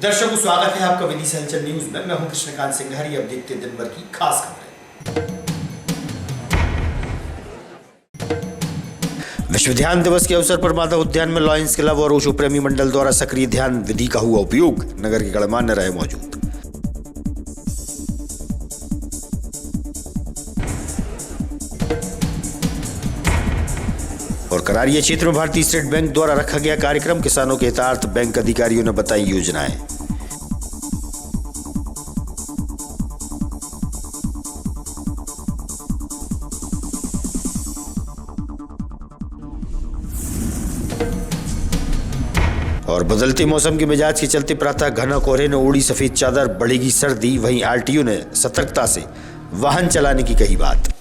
दर्शकों, स्वागत है आपका विदिशा हलचल न्यूज में। मैं हूं कृष्णकांत सिंघारी। अब देखते हैं दिन भर की खास खबरें। विश्व ध्यान दिवस के अवसर पर माधव उद्यान में लॉयंस क्लब और ओशो प्रेमी मंडल द्वारा सक्रिय ध्यान विधि का हुआ उपयोग। नगर के गणमान्य रहे मौजूद। और करारिया क्षेत्र में भारतीय स्टेट बैंक द्वारा रखा गया कार्यक्रम। किसानों के हितार्थ बैंक अधिकारियों ने बताई योजनाएं। और बदलते मौसम के मिजाज के चलते प्रातः घना कोहरे ने ओढ़ी सफेद चादर, बढ़ेगी सर्दी। वहीं आरटीओ ने सतर्कता से वाहन चलाने की कही बात।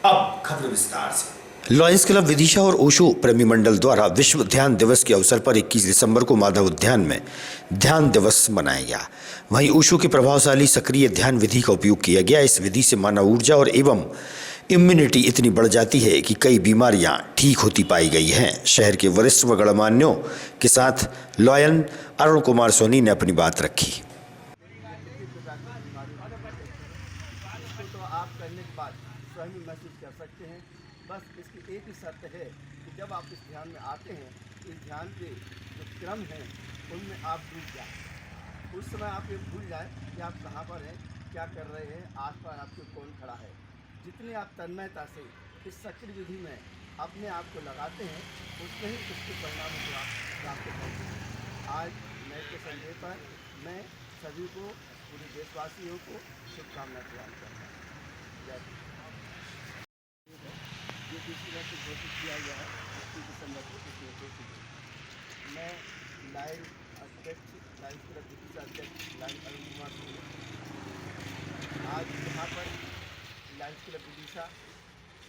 अब खबर विस्तार से। लॉयंस क्लब विदिशा और ओशो प्रेमी मंडल द्वारा विश्व ध्यान दिवस के अवसर पर 21 दिसंबर को माधव उद्यान में ध्यान दिवस मनाया गया। वहीं ओशो की प्रभावशाली सक्रिय ध्यान विधि का उपयोग किया गया। इस विधि से मानव ऊर्जा और एवं इम्यूनिटी इतनी बढ़ जाती है कि कई बीमारियां ठीक होती पाई गई हैं। शहर के वरिष्ठ व गणमान्यों के साथ लॉयन अरुण कुमार सोनी ने अपनी बात रखी। तो आप करने के बाद स्वयं महसूस कर सकते हैं। बस इसकी एक ही शर्त है कि जब आप इस ध्यान में आते हैं, इस ध्यान के जो क्रम हैं उनमें आप डूब जाए। उस समय आप ये भूल जाए कि आप कहाँ पर हैं, क्या कर रहे हैं, आसपास आपके कौन खड़ा है। जितनी आप तन्मयता से इस सक्रिय विधि में अपने आप को लगाते हैं, उतने ही उसके परिणामों को आप प्राप्त करते हैं। आज नए के संडे पर मैं सभी को, पूरे देशवासियों को शुभकामनाएं प्रदान करता हूँ। जय हिंद। ये दूसरी बार से घोषित किया गया है 21 दिसंबर को। मैं लाइन अध्यक्ष, लाइन क्लब विदिशा अध्यक्ष लाइन अरुण कुमार सोनी आज यहाँ पर लाइन क्लब विदिशा,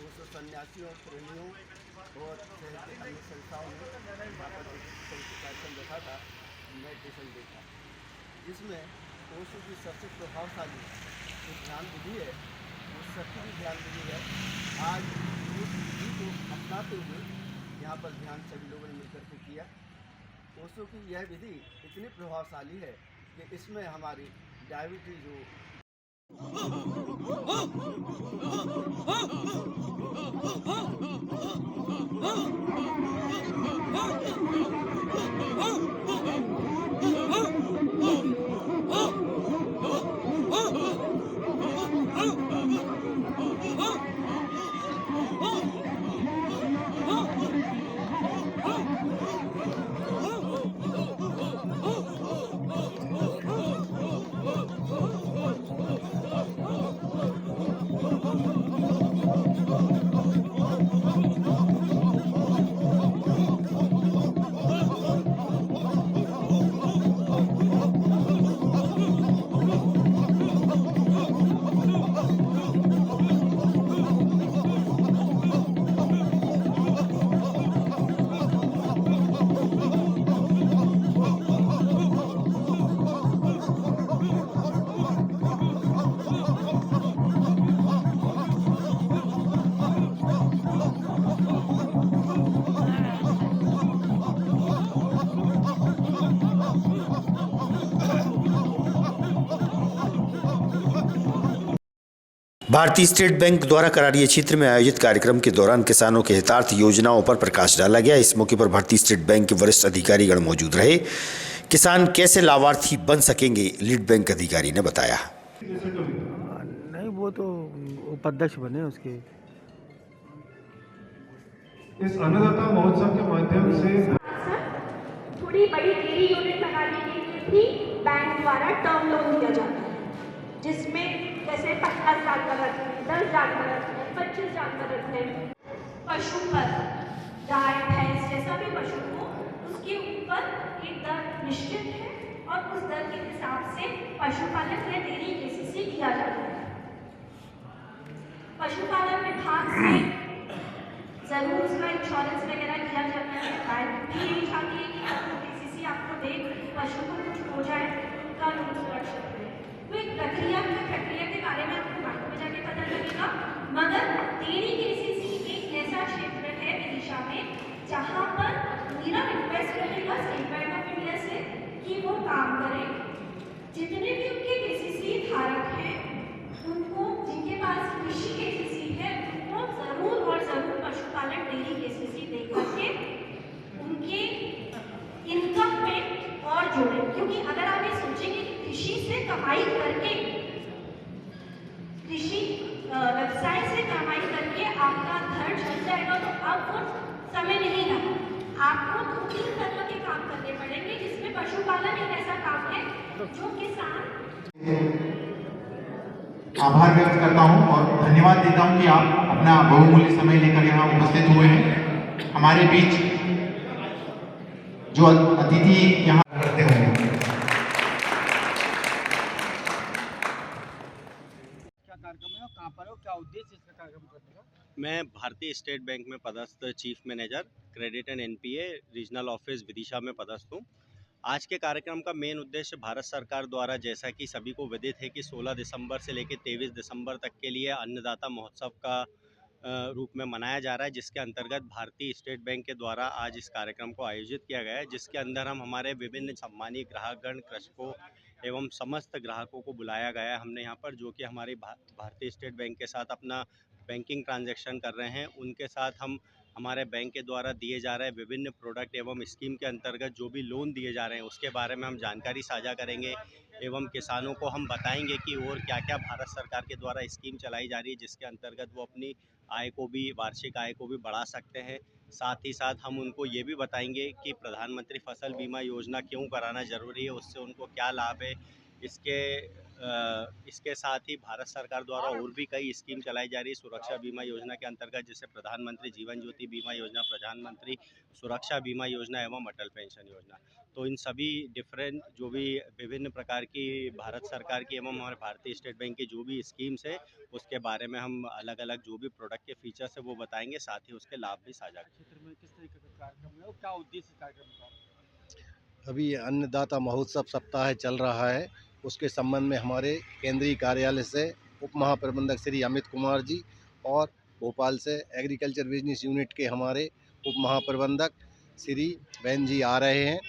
ओशो सन्यासियों, प्रेमियों और शहर के अन्य संस्थाओं ने यहाँ पर एक कार्यक्रम रखा था, मेडिटेशन देखा, जिसमें ओशो की सबसे प्रभावशाली जो ध्यान विधि है, वो सक्रिय ध्यान विधि है। आज उस विधि को अपनाते हुए यहाँ पर ध्यान सभी लोगों ने मिलकर के किया। ओशो की यह विधि इतनी प्रभावशाली है कि इसमें हमारी डायबिटीज हो, भारतीय स्टेट बैंक द्वारा करारिया क्षेत्र में आयोजित कार्यक्रम के दौरान किसानों के हितार्थ योजनाओं पर प्रकाश डाला गया। इस मौके पर भारतीय स्टेट बैंक के वरिष्ठ अधिकारीगण मौजूद रहे। किसान कैसे लाभार्थी बन सकेंगे, लीड बैंक अधिकारी ने बताया। नहीं, वो तो उपाध्यक्ष बने उसके। इस अन्नदाता महोत्सव के माध्यम से थोड़ी बड़ी डेयरी यूनिट बनाने के लिए भी बैंक द्वारा टर्म लोन दिया जाता है, जिसमें जैसे 50 जानवर रखने, 10 जानवर रखने, 25 जानवर रखने, पशु पर गाय भैंस जैसा भी पशु हो, उसके ऊपर एक दर निश्चित है और उस दर के हिसाब से पशुपालन या डेयरी केसीसी किया जाता है। पशुपालन विभाग से जरूर उसका इंश्योरेंस वगैरह किया जाता है। बैंक भी यही चाहती है कि केसीसी आपको दे, पशु को कुछ हो जहाँ पर मेरा रिक्वेस्ट रहेगा स्टेट बैंक ऑफ इंडिया से कि वो काम करें, जितने भी उनके केसीसी धारक हैं उनको, जिनके पास कृषि केसीसी है उनको जरूर और जरूर पशुपालन डेयरी केसीसी दे करके उनके इनकम में और जोड़ें। क्योंकि अगर आप ये सोचेंगे कि कृषि से कमाई करके, कृषि व्यवसाय से कमाई करके आपका घर चल जाएगा, तो अब वो समय नहीं रहा। आपको 2-3 तरह के काम करने पड़ेंगे, जिसमें पशुपालन एक ऐसा काम है जो किसान। आभार व्यक्त करता हूं और धन्यवाद देता हूं कि आप अपना बहुमूल्य समय लेकर यहाँ उपस्थित हुए हैं। हमारे बीच जो अतिथि यहाँ करते होंगे। क्या कार्यक्रम है और कहाँ पर है और क्या उद्देश्य इसका कार्यक्रम करने का? मैं भारतीय स्टेट बैंक में पदस्थ chief manager credit and NPA regional office Vidisha में पदस्थ हूँ। आज के कार्यक्रम का मेन उद्देश्य भारत सरकार द्वारा, जैसा कि सभी को विदित है कि 16 दिसंबर से लेकर 23 दिसंबर तक के लिए अन्नदाता महोत्सव का रूप में मनाया जा रहा है, जिसके अंतर्गत भारतीय स्टेट बैंक के द्वारा आज इस कार्यक्रम को आयोजित किया गया है, जिसके अंदर हम हमारे विभिन्न सम्मानीय ग्राहकगण, कृषकों एवं समस्त ग्राहकों को बुलाया गया है हमने यहाँ पर, जो कि हमारी भारतीय स्टेट बैंक के साथ अपना बैंकिंग ट्रांजैक्शन कर रहे हैं। उनके साथ हम हमारे बैंक के द्वारा दिए जा रहे विभिन्न प्रोडक्ट एवं स्कीम के अंतर्गत जो भी लोन दिए जा रहे हैं उसके बारे में हम जानकारी साझा करेंगे एवं किसानों को हम बताएंगे कि और क्या क्या भारत सरकार के द्वारा स्कीम चलाई जा रही है, जिसके अंतर्गत वो अपनी आय को भी, वार्षिक आय को भी बढ़ा सकते हैं। साथ ही साथ हम उनको ये भी बताएंगे कि प्रधानमंत्री फसल बीमा योजना क्यों कराना ज़रूरी है, उससे उनको क्या लाभ है। इसके साथ ही भारत सरकार द्वारा और भी कई स्कीम चलाई जा रही है सुरक्षा बीमा योजना के अंतर्गत, जैसे प्रधानमंत्री जीवन ज्योति बीमा योजना, प्रधानमंत्री सुरक्षा बीमा योजना एवं अटल पेंशन योजना। तो इन सभी डिफरेंट जो भी विभिन्न प्रकार की भारत सरकार की एवं हमारे भारतीय स्टेट बैंक की जो भी स्कीम्स है उसके बारे में हम अलग अलग जो भी प्रोडक्ट के फीचर्स है वो बताएंगे, साथ ही उसके लाभ भी साझा करेंगे। क्षेत्र में किस तरीके का कार्यक्रम है और क्या उद्देश्य कार्यक्रम का? अभी अन्नदाता महोत्सव सप्ताह चल रहा है, उसके संबंध में हमारे केंद्रीय कार्यालय से उप महाप्रबंधक श्री अमित कुमार जी और भोपाल से एग्रीकल्चर बिजनेस यूनिट के हमारे उप महाप्रबंधक श्री बैन जी आ रहे हैं।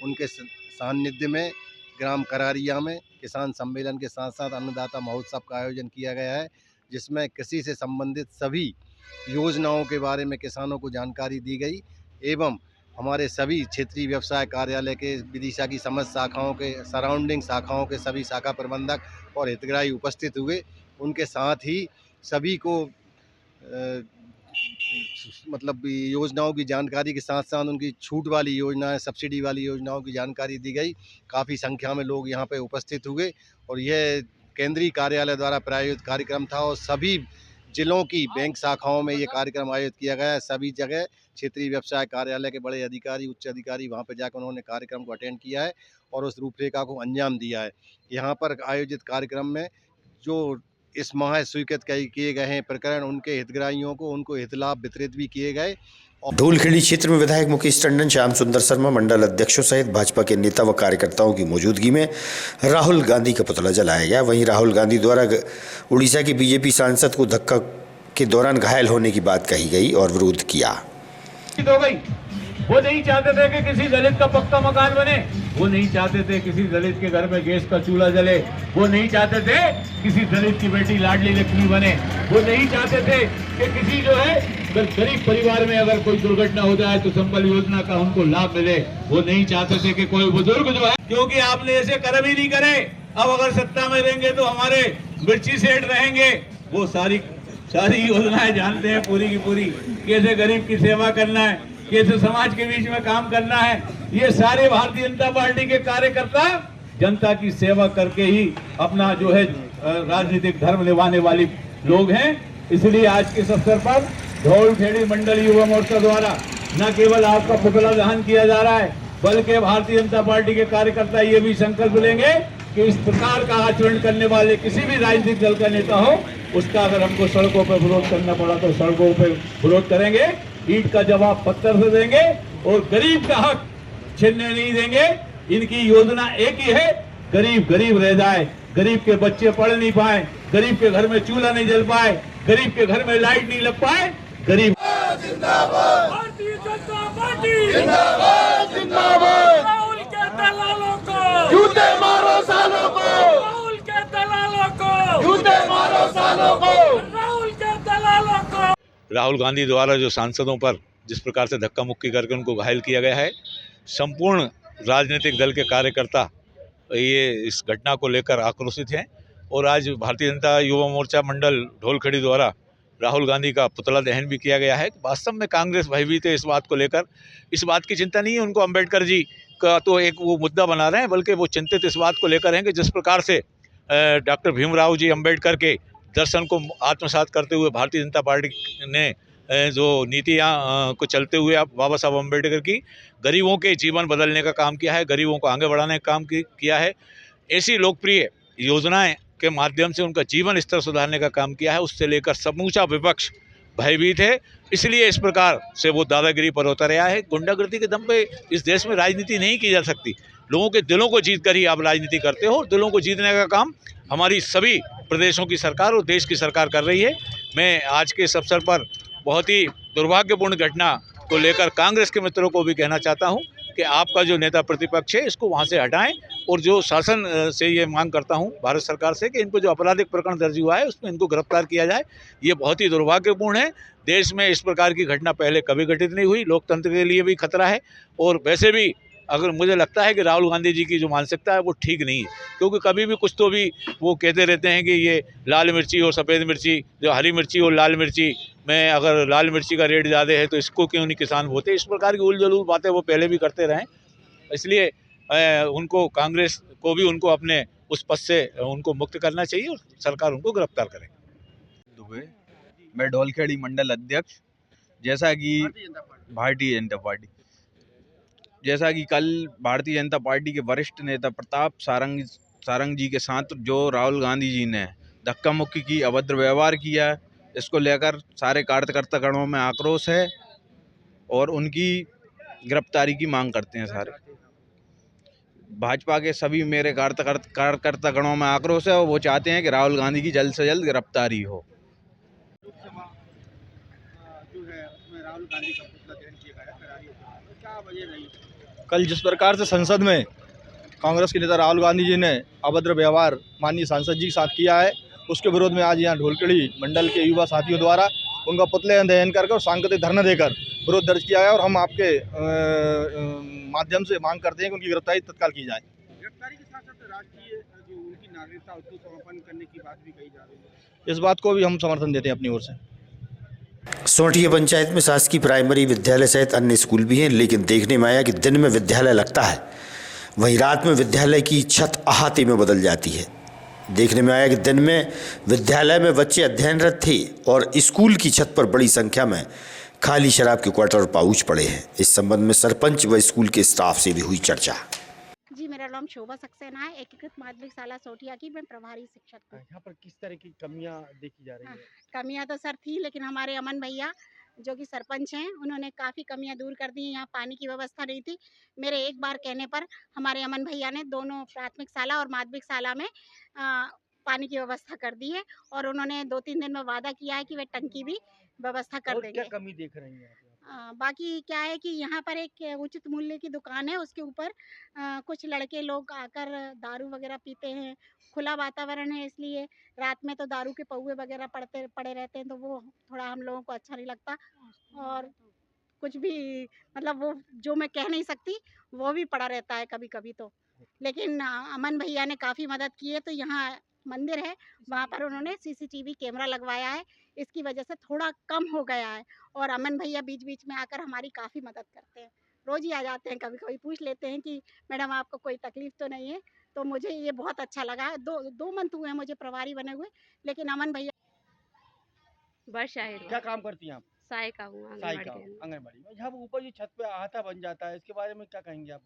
उनके सानिध्य में ग्राम करारिया में किसान सम्मेलन के साथ साथ अन्नदाता महोत्सव का आयोजन किया गया है, जिसमें कृषि से संबंधित सभी योजनाओं के बारे में किसानों को जानकारी दी गई एवं हमारे सभी क्षेत्रीय व्यवसाय कार्यालय के विदिशा की समस्त शाखाओं के, सराउंडिंग शाखाओं के सभी शाखा प्रबंधक और हितग्राही उपस्थित हुए। उनके साथ ही सभी को मतलब योजनाओं की जानकारी के साथ साथ उनकी छूट वाली योजनाएं, सब्सिडी वाली योजनाओं की जानकारी दी गई। काफ़ी संख्या में लोग यहाँ पे उपस्थित हुए और यह केंद्रीय कार्यालय द्वारा प्रायोजित कार्यक्रम था और सभी जिलों की बैंक शाखाओं में ये कार्यक्रम आयोजित किया गया है। सभी जगह क्षेत्रीय व्यवसाय कार्यालय के बड़े अधिकारी, उच्च अधिकारी वहाँ पर जाकर उन्होंने कार्यक्रम को अटेंड किया है और उस रूपरेखा को अंजाम दिया है। यहाँ पर आयोजित कार्यक्रम में जो इस माह स्वीकृत किए गए हैं प्रकरण, उनके हितग्राहियों को उनको हितलाभ वितरित भी किए गए। धूलखेड़ी क्षेत्र में विधायक मुकेश टंडन, श्याम सुंदर शर्मा, मंडल अध्यक्षों सहित भाजपा के नेता व कार्यकर्ताओं की मौजूदगी में राहुल गांधी का पुतला जलाया गया। वहीं राहुल गांधी द्वारा उड़ीसा के बीजेपी सांसद को धक्का के दौरान घायल होने की बात कही गई और विरोध किया। हो गई, वो नहीं चाहते थे कि किसी दलित का पक्का मकान बने, वो नहीं चाहते थे किसी दलित के घर में गैस का चूल्हा जले, वो नहीं चाहते थे किसी दलित की बेटी लाडली लक्ष्मी बने, वो नहीं चाहते थे कि किसी जो है गरीब परिवार में अगर कोई दुर्घटना हो जाए तो संबल योजना का उनको लाभ मिले, वो नहीं चाहते थे कि कोई बुजुर्ग जो है, क्योंकि आपने ऐसे कर्म ही नहीं करे। अब अगर सत्ता में रहेंगे तो हमारे मिर्ची सेठ रहेंगे, वो सारी योजनाएं जानते हैं पूरी की पूरी, कैसे गरीब की सेवा करना है, कैसे समाज के बीच में काम करना है। ये सारे भारतीय जनता पार्टी के कार्यकर्ता जनता की सेवा करके ही अपना जो है राजनीतिक धर्म निभाने वाले लोग हैं। इसलिए आज के इस अवसर पर धौलखेड़ी मंडल युवा मोर्चा द्वारा न केवल आपका पुतला दहन किया जा रहा है, बल्कि भारतीय जनता पार्टी के कार्यकर्ता ये भी संकल्प लेंगे कि इस प्रकार का आचरण करने वाले किसी भी राजनीतिक दल का नेता हो, उसका अगर हमको सड़कों पर विरोध करना पड़ा तो सड़कों पर विरोध करेंगे, ईंट का जवाब पत्थर से देंगे और गरीब का हक छीनने नहीं देंगे। इनकी योजना एक ही है, गरीब गरीब रह जाए, गरीब के बच्चे पढ़ नहीं पाए, गरीब के घर में चूल्हा नहीं जल पाए, गरीब के घर में लाइट नहीं लग पाए, गरीब। भारतीय जनता गांधी जिंदाबाद जिंदाबाद। राहुल के दलालों को जूते मारो सालों को। राहुल के दलालों को जूते मारो सालों को। राहुल के दलालों को। राहुल गांधी द्वारा जो सांसदों पर जिस प्रकार से धक्का मुक्की करके उनको घायल किया गया है, संपूर्ण राजनीतिक दल के कार्यकर्ता ये इस घटना को लेकर आक्रोशित हैं और आज भारतीय जनता युवा मोर्चा मंडल ढोलखड़ी द्वारा राहुल गांधी का पुतला दहन भी किया गया है। वास्तव में कांग्रेस भयभीत है इस बात को लेकर। इस बात की चिंता नहीं है उनको, अम्बेडकर जी का तो एक वो मुद्दा बना रहे हैं, बल्कि वो चिंतित इस बात को लेकर हैं कि जिस प्रकार से डॉक्टर भीमराव जी अम्बेडकर के दर्शन को आत्मसात करते हुए भारतीय जनता पार्टी ने जो नीतियाँ को चलते हुए आप बाबा साहब अम्बेडकर की गरीबों के जीवन बदलने का काम किया है, गरीबों को आगे बढ़ाने का काम किया है, ऐसी लोकप्रिय योजनाएं के माध्यम से उनका जीवन स्तर सुधारने का काम किया है, उससे लेकर समूचा विपक्ष भयभीत है। इसलिए इस प्रकार से वो दादागिरी पर होता रहा है। गुंडागर्दी के दम पे इस देश में राजनीति नहीं की जा सकती। लोगों के दिलों को जीत कर ही आप राजनीति करते हो और दिलों को जीतने का काम हमारी सभी प्रदेशों की सरकार और देश की सरकार कर रही है। मैं आज के इस अवसर पर बहुत ही दुर्भाग्यपूर्ण घटना को लेकर कांग्रेस के मित्रों को भी कहना चाहता हूं कि आपका जो नेता प्रतिपक्ष है इसको वहां से हटाएं और जो शासन से ये मांग करता हूं भारत सरकार से कि इनको जो आपराधिक प्रकरण दर्ज हुआ है उसमें इनको गिरफ्तार किया जाए। ये बहुत ही दुर्भाग्यपूर्ण है। देश में इस प्रकार की घटना पहले कभी घटित नहीं हुई, लोकतंत्र के लिए भी खतरा है। और वैसे भी अगर मुझे लगता है कि राहुल गांधी जी की जो मानसिकता है वो ठीक नहीं है, क्योंकि कभी भी कुछ तो भी वो कहते रहते हैं कि ये लाल मिर्ची और सफ़ेद मिर्ची, जो हरी मिर्ची और लाल मिर्ची में अगर लाल मिर्ची का रेट ज़्यादा है तो इसको क्यों नहीं किसान बोते। इस प्रकार की उलझुल बातें वो पहले भी करते रहे। इसलिए उनको, कांग्रेस को भी उनको अपने उस पद से उनको मुक्त करना चाहिए और सरकार उनको गिरफ्तार करे। दुबे, मैं ढोलखेड़ी मंडल अध्यक्ष। जैसा कि भारतीय जनता पार्टी, जैसा कि कल भारतीय जनता पार्टी के वरिष्ठ नेता प्रताप सारंग जी के साथ जो राहुल गांधी जी ने धक्का मुक्की की, अभद्र व्यवहार किया, इसको लेकर सारे कार्यकर्तागणों में आक्रोश है और उनकी गिरफ्तारी की मांग करते हैं। सारे भाजपा के सभी मेरे कार्यकर्तागणों में आक्रोश है और वो चाहते हैं कि राहुल गांधी की जल्द से जल्द गिरफ्तारी हो। जो है उसमें राहुल गांधी का पुतला दहन किया गया करारी, तो क्या वजह रही? कल जिस प्रकार से संसद में कांग्रेस के नेता राहुल गांधी जी ने अभद्र व्यवहार माननीय सांसद जी के साथ किया है, उसके विरोध में आज यहाँ ढोलखेड़ी मंडल के युवा साथियों द्वारा उनका पुतले दहन करके और सांकेतिक धरना देकर विरोध दर्ज किया है और हम आपके माध्यम से मांग करते हैं कि उनकी गिरफ्तारी तत्काल की जाए। गिरफ्तारी के साथ साथ राष्ट्रीय जो उनकी नागरिकता उसको समापन करने की बात भी कही जा रही है। इस बात को भी हम समर्थन देते हैं अपनी ओर से। सोंठिया पंचायत में शासकीय प्राइमरी विद्यालय सहित अन्य स्कूल भी हैं, लेकिन देखने में आया कि दिन में विद्यालय लगता है, वहीं रात में विद्यालय की छत अहाते में बदल जाती है। देखने में आया कि दिन में विद्यालय में बच्चे अध्ययनरत थे और स्कूल की छत पर बड़ी संख्या में खाली शराब के क्वार्टर और पाउच पड़े हैं। इस संबंध में सरपंच व स्कूल के स्टाफ से भी हुई चर्चा। जी, मेरा नाम शोभा सक्सेना है, एकीकृत माध्यमिक शाला सोठिया की मैं प्रभारी शिक्षक हूँ। यहाँ पर किस तरह की कमियां देखी जा रही है? कमियां तो सर थी, लेकिन हमारे अमन भैया जो कि सरपंच हैं उन्होंने काफ़ी कमियां दूर कर दी। यहाँ पानी की व्यवस्था नहीं थी। मेरे एक बार कहने पर हमारे अमन भैया ने दोनों प्राथमिक शाला और माध्यमिक शाला में पानी की व्यवस्था कर दी है और उन्होंने 2-3 दिन में वादा किया है कि वे टंकी भी व्यवस्था कर देंगे। क्या कमी देख रही हैं? बाकी क्या है कि यहाँ पर एक उचित मूल्य की दुकान है, उसके ऊपर कुछ लड़के लोग आकर दारू वगैरह पीते हैं। खुला वातावरण है, इसलिए रात में तो दारू के पौवे वगैरह पड़े रहते हैं, तो वो थोड़ा हम लोगों को अच्छा नहीं लगता। और कुछ भी मतलब वो जो मैं कह नहीं सकती वो भी पड़ा रहता है कभी कभी तो। लेकिन अमन भैया ने काफ़ी मदद की है। तो यहाँ मंदिर है, वहाँ पर उन्होंने CCTV कैमरा लगवाया है, इसकी वजह से थोड़ा कम हो गया है। और अमन भैया बीच बीच में आकर हमारी काफ़ी मदद करते हैं, रोज़ ही आ जाते हैं, कभी कभी पूछ लेते हैं कि मैडम आपको कोई तकलीफ़ तो नहीं है। तो मुझे ये बहुत अच्छा लगा है। 2 मंथ हुए हैं मुझे प्रभारी बने हुए, लेकिन अमन भैया। वर्षा है। क्या काम करती हैं आप? सहायिका हूँ आंगनबाड़ी में। जब ऊपर जो छत पे अहाता बन जाता है, इसके बारे में क्या कहेंगे आप?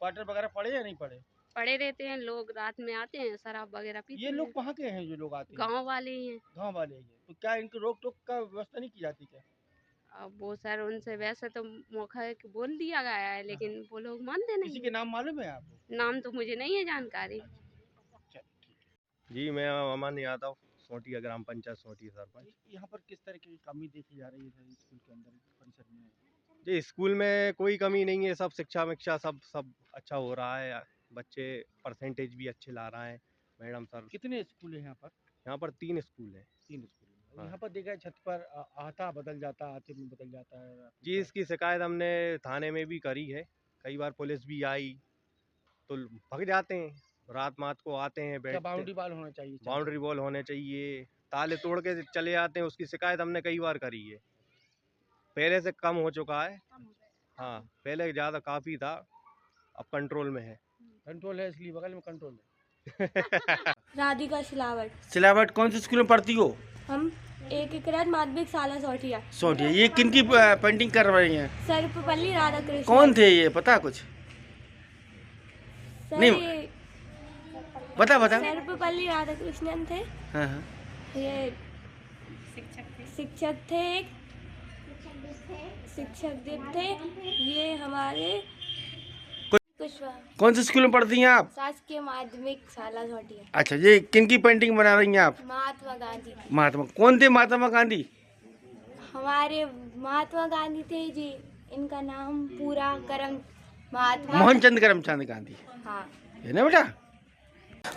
क्वार्टर वगैरह पड़े या नहीं पड़े? पड़े रहते हैं, लोग रात में आते हैं, शराब वगैरह पीते हैं। ये लोग कहाँ के हैं जो लोग आते हैं? गांव वाले ही हैं। गांव वाले ही हैं। तो क्या इनकी रोक टोक का व्यवस्था नहीं की जाती क्या? अब वो सर उनसे वैसे तो मौका है कि बोल दिया गया है, लेकिन वो लोग मानते नहीं। किसी के नाम मालूम है आपको? नाम तो मुझे नहीं है जानकारी। जी, मैं अमन यादव, सोठिया ग्राम पंचायत सोठिया सरपंच। यहाँ पर किस तरह की कमी देखी जा रही है स्कूल के अंदर परिसर में? जी, स्कूल में कोई कमी नहीं है, सब शिक्षा विक्षा सब अच्छा हो रहा है, बच्चे परसेंटेज भी अच्छे ला रहे हैं, मैडम सर। कितने स्कूल हैं यहाँ पर? यहाँ पर 3 स्कूल हैं। 3 स्कूल हैं। हाँ। यहाँ पर देखा है छत पर आता बदल जाता है, आते में बदल जाता है। जी, इसकी शिकायत हमने थाने में भी करी है, कई बार पुलिस भी आई, तो भग जाते हैं, रात-मात को आते हैं, क्या बैठते बाउंड्री वॉल होना चाहिए? बाउंड्री वॉल होने चाहिए, ताले तोड़ के चले जाते हैं, उसकी शिकायत हमने कई बार करी है। पहले से कम हो चुका है। हाँ, पहले ज़्यादा काफ़ी था, अब कंट्रोल में है। कंट्रोल है इसलिए बगल में कंट्रोल है। राधिका सिलावट। सिलावट कौन से स्कूल में पढ़ती हो? हम एक एकराज माध्यमिक शाला सोठिया। सोटिया। ये किन की पेंटिंग कर रही हैं? सर्वपल्ली राधाकृष्ण। कौन थे ये पता कुछ? सर नहीं, ये बता। सर्वपल्ली राधाकृष्णन थे। हाँ हाँ। ये शिक्षक थे एक शिक्षक थे। ये हमारे कुशवाहा कौन से स्कूल में पढ़ती हैं आप? शासकीय माध्यमिक शाला सोठिया। अच्छा, ये किन की पेंटिंग बना रही हैं आप? महात्मा गांधी। महात्मा कौन थे महात्मा गांधी? हमारे महात्मा गांधी थे जी, इनका नाम पूरा महात्मा मोहनचंद करमचंद गांधी। हाँ। है ना बेटा?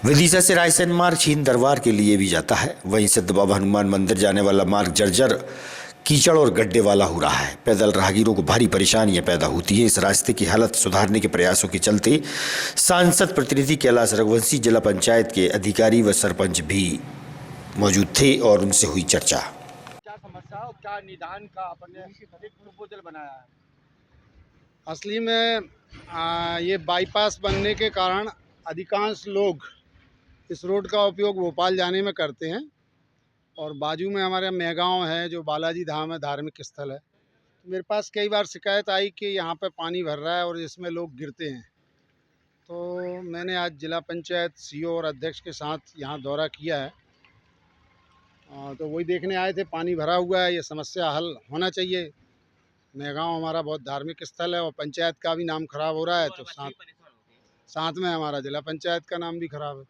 विदिशा से रायसेन मार्ग छीन दरबार के लिए भी जाता है। वहीं सिद्ध बाबा हनुमान मंदिर जाने वाला मार्ग जर्जर कीचड़ और गड्ढे वाला हो रहा है। पैदल राहगीरों को भारी परेशानियां पैदा होती है। इस रास्ते की हालत सुधारने के प्रयासों के चलते सांसद प्रतिनिधि कैलाश रघुवंशी, जिला पंचायत के अधिकारी व सरपंच भी मौजूद थे और उनसे हुई चर्चा। क्या समस्या और क्या निदान का अपने एक प्रपोजल बनाया है? असली में ये बाईपास बनने के कारण अधिकांश लोग इस रोड का उपयोग भोपाल जाने में करते हैं और बाजू में हमारे मेहगांव है जो बालाजी धाम है, धार्मिक स्थल है। मेरे पास कई बार शिकायत आई कि यहाँ पे पानी भर रहा है और इसमें लोग गिरते हैं। तो मैंने आज जिला पंचायत सीओ और अध्यक्ष के साथ यहाँ दौरा किया है। तो वही देखने आए थे, पानी भरा हुआ है, ये समस्या हल होना चाहिए। मेहगांव हमारा बहुत धार्मिक स्थल है और पंचायत का भी नाम खराब हो रहा है, तो साथ में हमारा जिला पंचायत का नाम भी खराब है।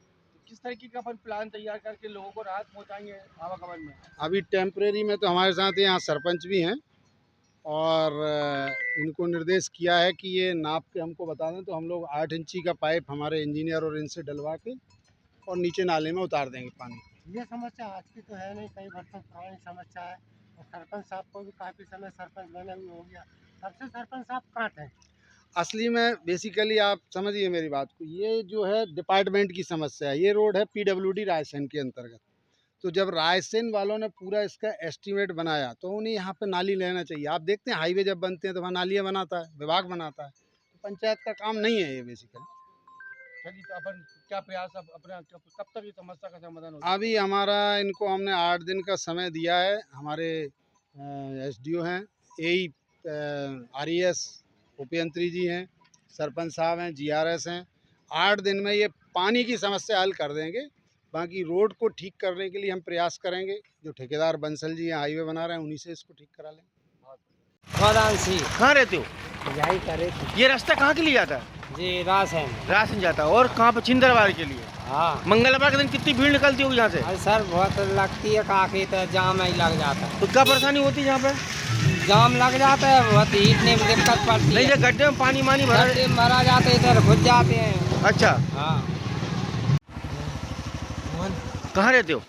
किस तरीके का अपन प्लान तैयार करके लोगों को राहत पहुंचाएंगे आवागमन में? अभी टेम्परेरी में तो हमारे साथ यहाँ सरपंच भी हैं और इनको निर्देश किया है कि ये नाप के हमको बता दें, तो हम लोग 8 इंची का पाइप हमारे इंजीनियर और इनसे डलवा के और नीचे नाले में उतार देंगे पानी। ये समस्या आज की तो है नहीं, कई वर्षों पुरानी समस्या है और सरपंच साहब को भी काफ़ी समय सरपंच बने हुए हो गया। सबसे सरपंच साहब कहाँ थे? असली में बेसिकली आप समझिए मेरी बात को, ये जो है डिपार्टमेंट की समस्या है। ये रोड है पीडब्ल्यूडी रायसेन के अंतर्गत। तो जब रायसेन वालों ने पूरा इसका एस्टीमेट बनाया तो उन्हें यहाँ पे नाली लेना चाहिए। आप देखते हैं हाईवे जब बनते हैं तो वहाँ नालियाँ बनाता है विभाग, बनाता है, तो पंचायत का काम नहीं है ये बेसिकली। चलिए, तो अपन क्या प्रयास अब अपने कब तक ये समस्या का समाधान होगा? अभी हमारा इनको हमने 8 दिन का समय दिया है। हमारे एसडीओ हैं, एई आरईएस उपेंद्री जी हैं, सरपंच साहब हैं, जीआरएस हैं। 8 दिन में ये पानी की समस्या हल कर देंगे। बाकी रोड को ठीक करने के लिए हम प्रयास करेंगे। जो ठेकेदार बंसल जी हैं हाईवे बना रहे हैं, उन्हीं से इसको ठीक करा लेंगे। खादान सी कहाँ रहते हो? यही करे थे ये रास्ता कहाँ के लिए जाता है? जी, राशन जाता है। और कहाँ पे? छिंदरवार के लिए। हाँ। मंगलवार के दिन कितनी भीड़ निकलती होगी यहाँ से? अरे सर बहुत लगती है, काफ़ी तो जाम ही लग जाता है। तो क्या परेशानी होती है यहाँ पे? जाम लग जाता है, बहुत हीटने में दिक्कत पड़ती नहीं, है। ये गड्ढे में पानी भरा जाते हैं, इधर घुस जाते हैं। अच्छा, हाँ। कहाँ रहते हो?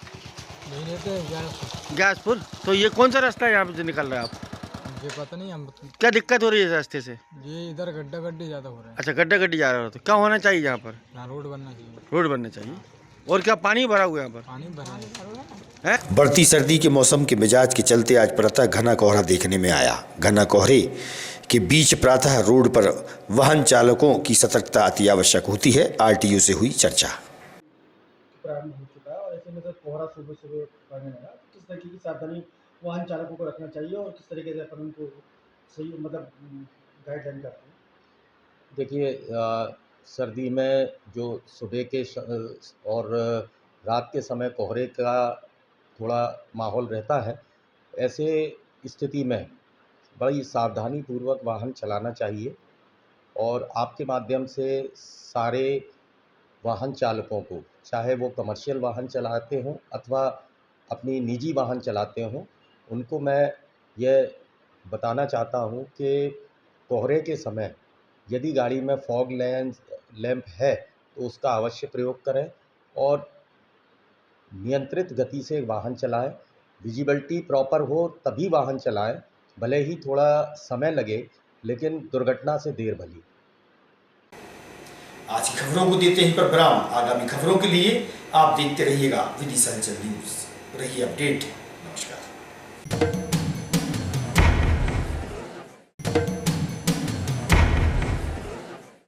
गैसपुर। तो ये कौन सा रास्ता है यहाँ पे निकल रहा है आप? ये पता नहीं हम। क्या दिक्कत हो रही है इस रास्ते से? ये इधर गड्ढा गड्ढी ज़्यादा हो रहा है। अच्छा, गड्ढा गड्ढी जा रहा हो, तो क्या होना चाहिए यहाँ पर? यहाँ रोड बनना चाहिए। रोड बनना चाहिए। और क्या पानी भरा हुआ है यहाँ पर? पानी भरा है। बढ़ती सर्दी के मौसम के मिजाज के चलते आज प्रातः घना कोहरा देखने में आया। घना कोहरे के बीच प्रातः रोड पर वाहन चालकों की सतर्कता अति आवश्यक होती है। आरटीओ से हुई चर्चा। प्रारंभ हो चुका है और ऐसे में कोहरा सुबह सुबह पड़ने लगा। किस तरीके की सावधानी वाहन चालकों को रखना चाहिए और किस तरीके से अपन उनको सही मतलब गाइडलाइन करते हैं? देखिए, सर्दी में जो सुबह के और रात के समय कोहरे का थोड़ा माहौल रहता है, ऐसे स्थिति में बड़ी सावधानी पूर्वक वाहन चलाना चाहिए। और आपके माध्यम से सारे वाहन चालकों को, चाहे वो कमर्शियल वाहन चलाते हों अथवा अपनी निजी वाहन चलाते हों, उनको मैं यह बताना चाहता हूँ कि कोहरे के समय यदि गाड़ी में फॉग लैंप है तो उसका अवश्य प्रयोग करें और नियंत्रित गति से वाहन चलाएं। विजिबिलिटी प्रॉपर हो तभी वाहन चलाएं, भले ही थोड़ा समय लगे लेकिन दुर्घटना से देर भली। आज की खबरों को देते ही पर विराम। आगामी खबरों के लिए आप देखते रहिएगा विदिशा हलचल न्यूज। रहिए अपडेट। नमस्कार।